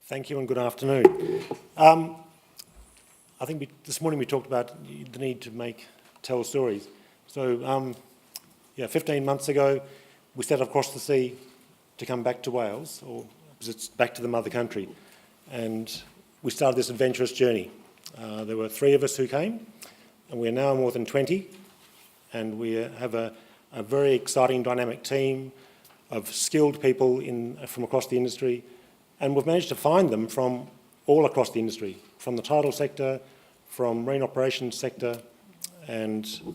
Thank you and good afternoon. I think this morning we talked about the need to tell stories. So, 15 months ago, we set off across the sea to come back to Wales, or back to the mother country, and we started this adventurous journey. There were 3 of us who came, and we're now more than 20, and we have a very exciting, dynamic team of skilled people from across the industry, and we've managed to find them from all across the industry, from the tidal sector, from marine operations sector, and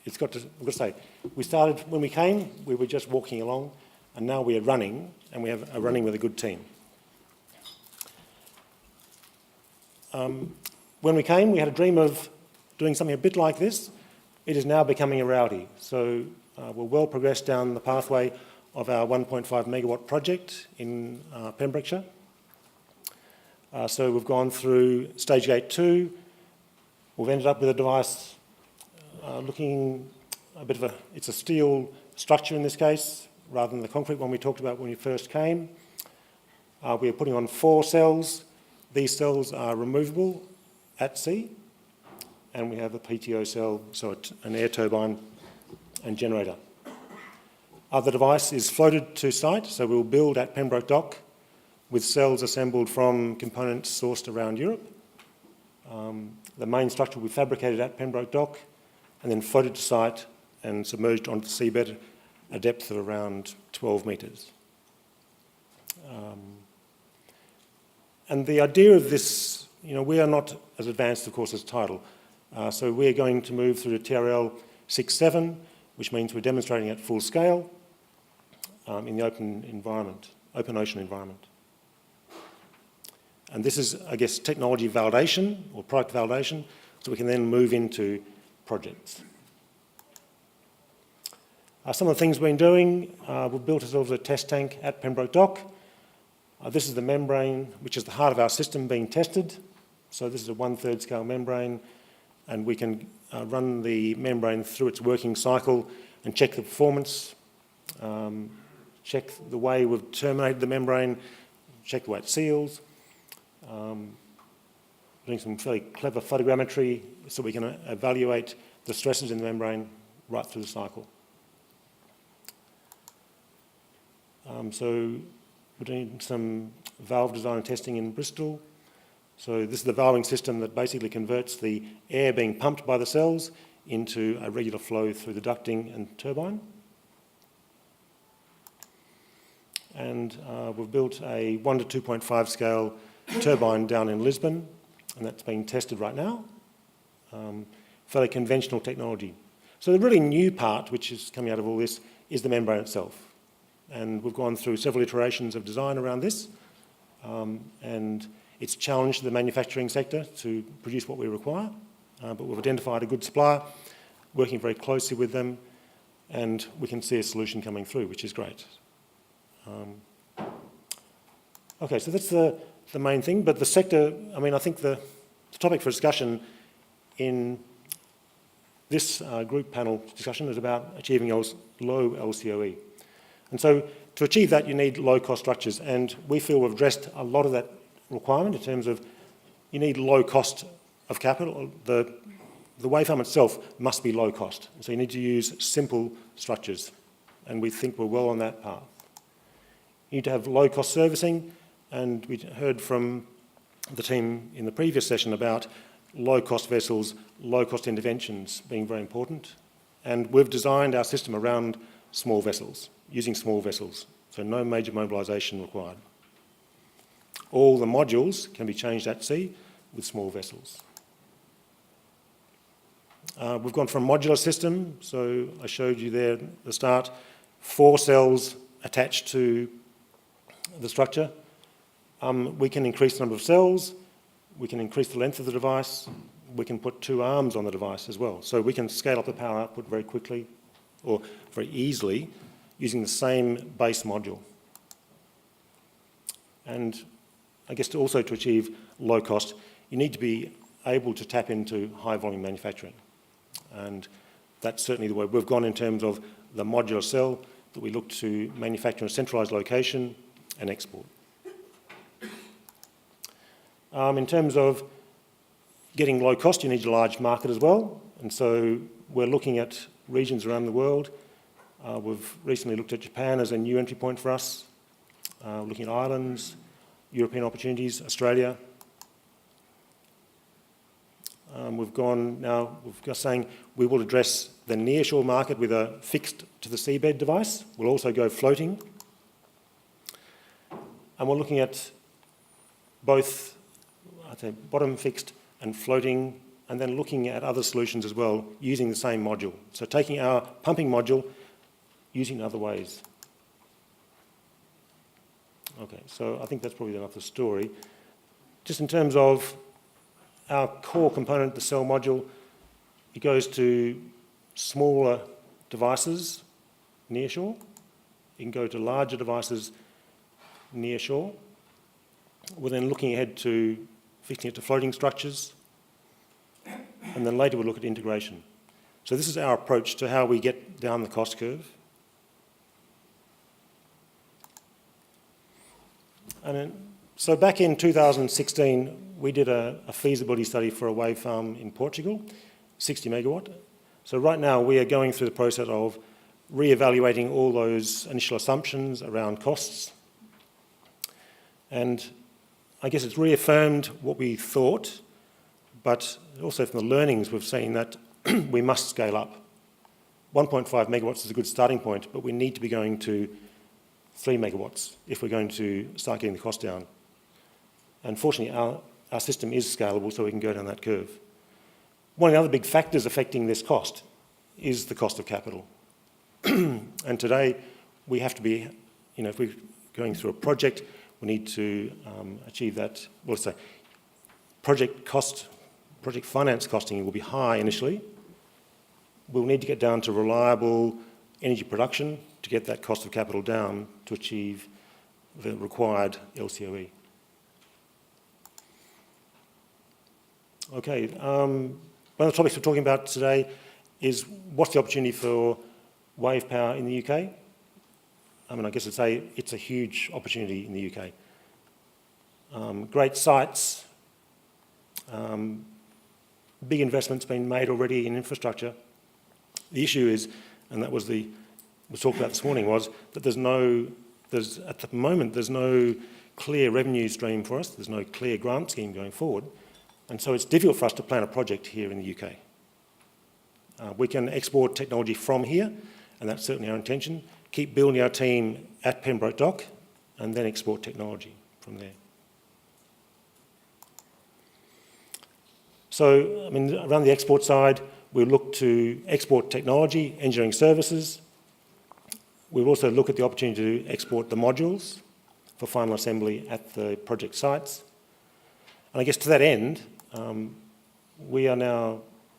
I've got to say, we started, when we came, we were just walking along, and now we are running, and we are running with a good team. When we came, we had a dream of doing something a bit like this. It is now becoming a reality. So we're well progressed down the pathway of our 1.5 megawatt project in Pembrokeshire. So we've gone through stage gate 2. We've ended up with a device looking it's a steel structure in this case, rather than the concrete one we talked about when we first came. We are putting on 4 cells. These cells are removable at sea, and we have a PTO cell, so an air turbine and generator. The device is floated to site, so we'll build at Pembroke Dock with cells assembled from components sourced around Europe. The main structure will be fabricated at Pembroke Dock and then floated to site and submerged onto the seabed at a depth of around 12 metres. And the idea of this, we are not as advanced, of course, as tidal. So we're going to move through the TRL 6.7, which means we're demonstrating at full scale in the open ocean environment. And this is, I guess, technology validation or product validation, so we can then move into projects. Some of the things we've been doing, we've built ourselves a test tank at Pembroke Dock. This is the membrane, which is the heart of our system being tested. So this is a 1/3 scale membrane, and we can run the membrane through its working cycle and check the performance, check the way we've terminated the membrane, check the way it seals, doing some fairly clever photogrammetry so we can evaluate the stresses in the membrane right through the cycle. So we're doing some valve design and testing in Bristol. So this is the valving system that basically converts the air being pumped by the cells into a regular flow through the ducting and turbine. And we've built a 1 to 2.5 scale turbine down in Lisbon, and that's being tested right now. Fairly conventional technology. So the really new part, which is coming out of all this, is the membrane itself. And we've gone through several iterations of design around this, and it's challenged the manufacturing sector to produce what we require, but we've identified a good supplier, working very closely with them, and we can see a solution coming through, which is great. Okay, so that's the main thing, but the sector, I think the topic for discussion in this group panel discussion is about achieving low LCOE. And so to achieve that, you need low-cost structures, and we feel we've addressed a lot of that requirement in terms of you need low cost of capital. The wave farm itself must be low cost, so you need to use simple structures, and we think we're well on that path. You need to have low-cost servicing, and we heard from the team in the previous session about low-cost vessels, low-cost interventions being very important, and we've designed our system around small vessels, using small vessels, so no major mobilisation required. All the modules can be changed at sea with small vessels. We've gone from a modular system, so I showed you there at the start, 4 cells attached to the structure. We can increase the number of cells, we can increase the length of the device, we can put 2 arms on the device as well. So we can scale up the power output very quickly or very easily using the same base module. And I guess to achieve low cost, you need to be able to tap into high volume manufacturing. And that's certainly the way we've gone in terms of the modular cell that we look to manufacture in a centralised location and export. In terms of getting low cost, you need a large market as well. And so we're looking at regions around the world. We've recently looked at Japan as a new entry point for us, looking at islands, European opportunities, Australia. We're just saying we will address the nearshore market with a fixed to the seabed device. We'll also go floating. And we're looking at both, I'd say, bottom fixed and floating, and then looking at other solutions as well, using the same module. So taking our pumping module, using it other ways. Okay, so I think that's probably enough of the story. Just in terms of our core component, the cell module, it goes to smaller devices near shore. You can go to larger devices near shore. We're then looking ahead to fixing it to floating structures, and then later we'll look at integration. So this is our approach to how we get down the cost curve. So back in 2016, we did a feasibility study for a wave farm in Portugal, 60 megawatt. So right now we are going through the process of re-evaluating all those initial assumptions around costs. And I guess it's reaffirmed what we thought, but also from the learnings we've seen that we must scale up. 1.5 megawatts is a good starting point, but we need to be going to 3 megawatts if we're going to start getting the cost down. And fortunately, our system is scalable, so we can go down that curve. One of the other big factors affecting this cost is the cost of capital. And today, we have to be, if we're going through a project, we need to achieve that, well, let's say, project finance costing will be high initially. We'll need to get down to reliable energy production to get that cost of capital down to achieve the required LCOE. Okay, one of the topics we're talking about today is what's the opportunity for wave power in the UK? I mean, I guess I'd say it's a huge opportunity in the UK. Great sites, big investments being made already in infrastructure. The issue is, and that was we talked about this morning, was that at the moment, there's no clear revenue stream for us. There's no clear grant scheme going forward. And so it's difficult for us to plan a project here in the UK. We can export technology from here, and that's certainly our intention. Keep building our team at Pembroke Dock, and then export technology from there. So, I mean, around the export side, we look to export technology, engineering services. We'll also look at the opportunity to export the modules for final assembly at the project sites. And I guess to that end,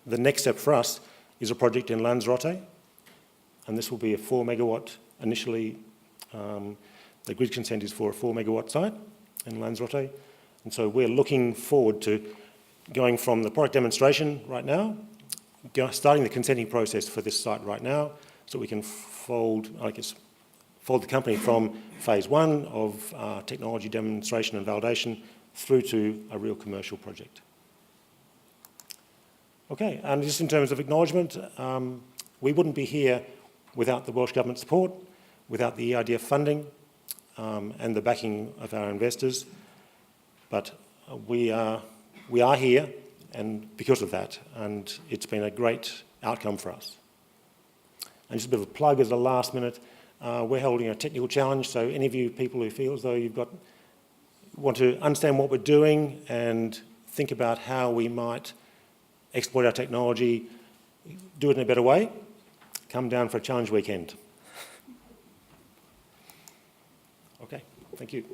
the next step for us is a project in Lanzarote, and this will be a 4 megawatt initially. The grid consent is for a 4 megawatt site in Lanzarote, and so we're looking forward to going from the product demonstration right now, starting the consenting process for this site right now, so we can fold the company from phase one of technology demonstration and validation through to a real commercial project. Okay, and just in terms of acknowledgement, we wouldn't be here without the Welsh Government support, without the EIDF funding, and the backing of our investors. But we are here, and because of that, and it's been a great outcome for us. And just a bit of a plug as a last minute, we're holding a technical challenge, so any of you people who feel as though want to understand what we're doing and think about how we might exploit our technology, do it in a better way, come down for a challenge weekend. Okay, thank you.